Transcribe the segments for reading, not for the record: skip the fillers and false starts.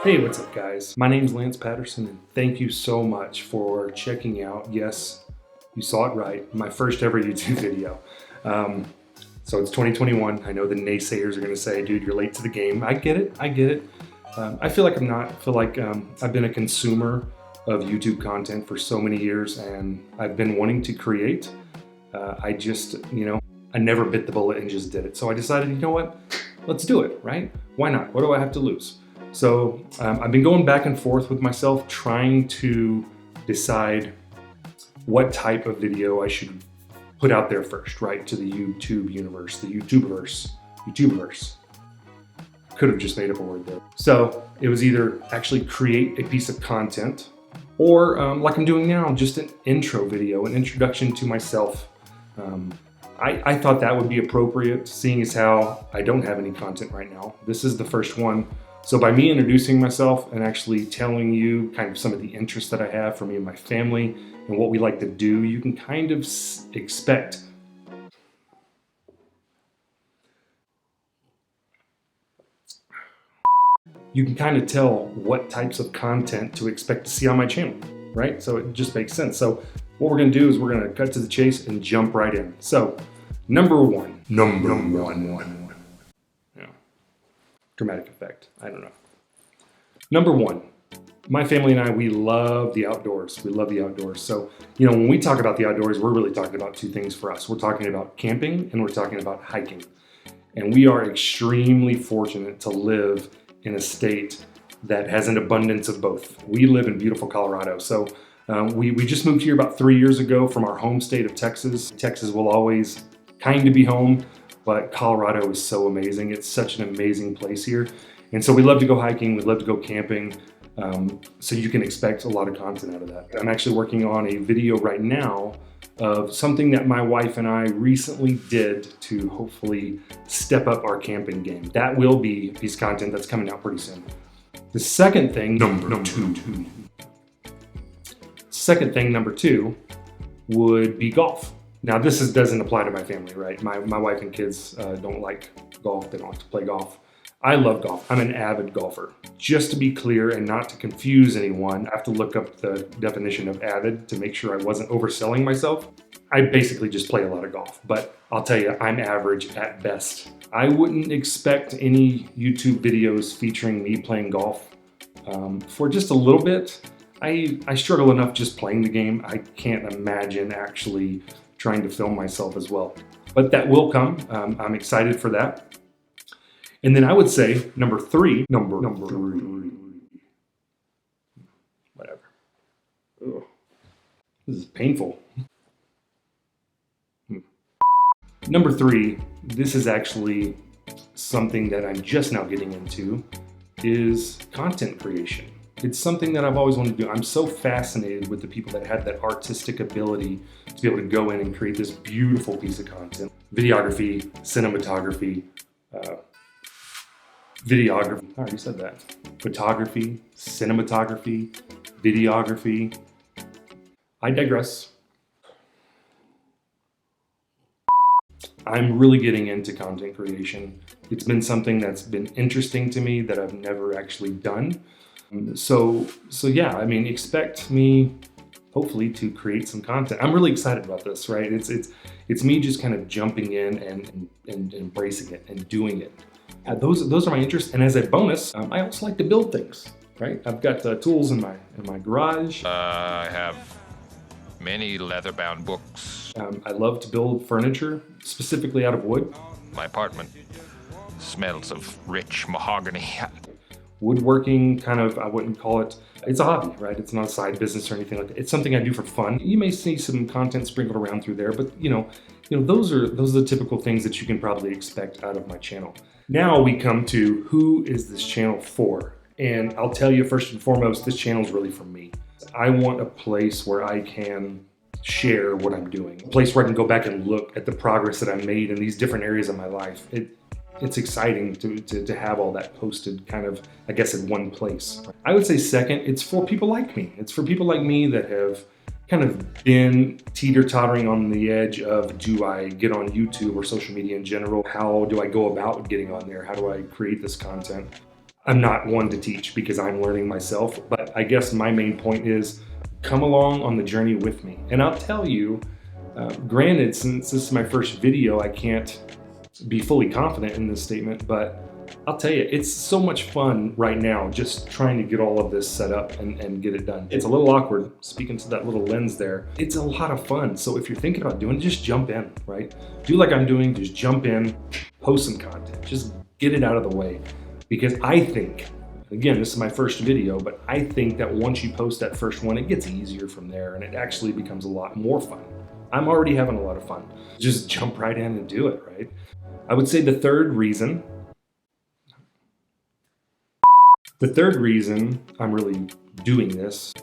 Hey, what's up guys? My name's Lance Patterson and thank you so much for checking out, yes, you saw it right, my first ever YouTube video. So it's 2021. I know the naysayers are gonna say, dude, you're late to the game. I get it. I feel like I'm not. I feel like I've been a consumer of YouTube content for so many years and I've been wanting to create. I just, I never bit the bullet and just did it. So I decided, you know what? Let's do it, right? Why not? What do I have to lose? So I've been going back and forth with myself, trying to decide what type of video I should put out there first, right? To the YouTube universe, the YouTubeverse. Could have just made up a word there. So it was either actually create a piece of content or like I'm doing now, just an intro video, an introduction to myself. I thought that would be appropriate, seeing as how I don't have any content right now. This is the first one. So by me introducing myself and actually telling you kind of some of the interests that I have for me and my family and what we like to do, you can kind of expect you can kind of tell what types of content to expect to see on my channel, right? So it just makes sense. So what we're gonna do is we're gonna cut to the chase and jump right in. So number one. Yeah. Dramatic effect, I don't know. Number one, my family and I, we love the outdoors. We love the outdoors. So, when we talk about the outdoors, we're really talking about two things for us. We're talking about camping and we're talking about hiking. And we are extremely fortunate to live in a state that has an abundance of both. We live in beautiful Colorado. So we just moved here about 3 years ago from our home state of Texas. Texas will always kind of be home, but Colorado is so amazing. It's such an amazing place here. And so we love to go hiking, we love to go camping. So you can expect a lot of content out of that. I'm actually working on a video right now of something that my wife and I recently did to hopefully step up our camping game. That will be a piece of content that's coming out pretty soon. The second thing, number two, would be golf. Now this doesn't apply to my family, right? My wife and kids don't like golf, they don't like to play golf. I love golf, I'm an avid golfer. Just to be clear and not to confuse anyone, I have to look up the definition of avid to make sure I wasn't overselling myself. I basically just play a lot of golf, but I'll tell you, I'm average at best. I wouldn't expect any YouTube videos featuring me playing golf for just a little bit. I struggle enough just playing the game. I can't imagine actually trying to film myself as well. But that will come. I'm excited for that. And then I would say number three. Whatever. Ugh. This is painful. Number three, this is actually something that I'm just now getting into, is content creation. It's something that I've always wanted to do. I'm so fascinated with the people that have that artistic ability to be able to go in and create this beautiful piece of content. Videography, cinematography, videography, I already said that. Photography, cinematography, videography. I digress. I'm really getting into content creation. It's been something that's been interesting to me that I've never actually done. So yeah, I mean, expect me hopefully to create some content. I'm really excited about this, right? It's me just kind of jumping in and embracing it and doing it. Those are my interests. And as a bonus, I also like to build things, right? I've got tools in my garage. I have many leather-bound books. I love to build furniture, specifically out of wood. My apartment smells of rich mahogany. Woodworking, kind of, I wouldn't call it, it's a hobby, right? It's not a side business or anything like that. It's something I do for fun. You may see some content sprinkled around through there, but those are the typical things that you can probably expect out of my channel. Now we come to who is this channel for? And I'll tell you first and foremost, this channel is really for me. I want a place where I can share what I'm doing. A place where I can go back and look at the progress that I made in these different areas of my life. It's exciting to have all that posted kind of, I guess, in one place. I would say second, it's for people like me. It's for people like me that have kind of been teeter-tottering on the edge of, do I get on YouTube or social media in general? How do I go about getting on there? How do I create this content? I'm not one to teach because I'm learning myself, but I guess my main point is come along on the journey with me. And I'll tell you, granted, since this is my first video, I can't be fully confident in this statement, but I'll tell you, it's so much fun right now just trying to get all of this set up and get it done. It's a little awkward, speaking to that little lens there. It's a lot of fun. So if you're thinking about doing it, just jump in, right? Do like I'm doing, just jump in, post some content, just get it out of the way. Because I think, again, this is my first video, but I think that once you post that first one, it gets easier from there and it actually becomes a lot more fun. I'm already having a lot of fun. Just jump right in and do it, right? I would say the third reason I'm really doing this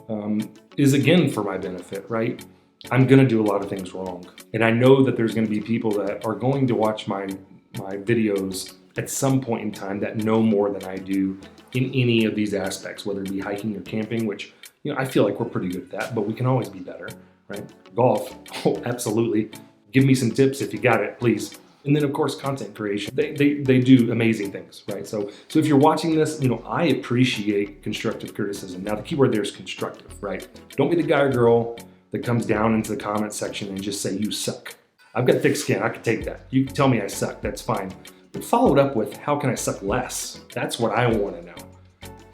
is again for my benefit, right? I'm gonna do a lot of things wrong. And I know that there's gonna be people that are going to watch my videos at some point in time that know more than I do in any of these aspects, whether it be hiking or camping, which, you know, I feel like we're pretty good at that, but we can always be better, right? Golf, oh, absolutely. Give me some tips if you got it, please. And then of course, content creation. They do amazing things, right? So if you're watching this, you know, I appreciate constructive criticism. Now the keyword there is constructive, right? Don't be the guy or girl that comes down into the comment section and just say, you suck. I've got thick skin, I can take that. You can tell me I suck, that's fine. But follow it up with, how can I suck less? That's what I wanna know.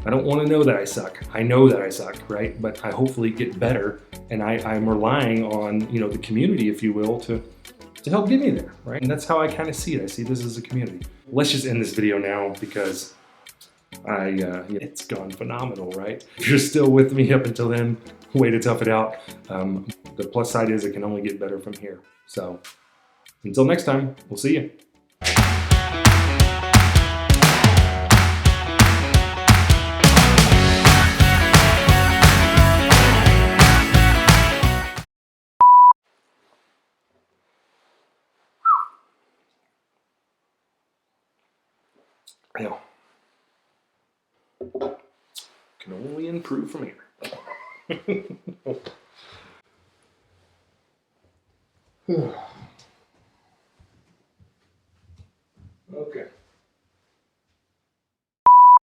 I don't wanna know that I suck. I know that I suck, right? But I hopefully get better, and I'm relying on, you know, the community, if you will, to help get me there, right? And that's how I kind of see it. I see this as a community. Let's just end this video now because it's gone phenomenal, right? If you're still with me up until then, way to tough it out. The plus side is it can only get better from here. So until next time, we'll see you. Yeah. Can only improve from here.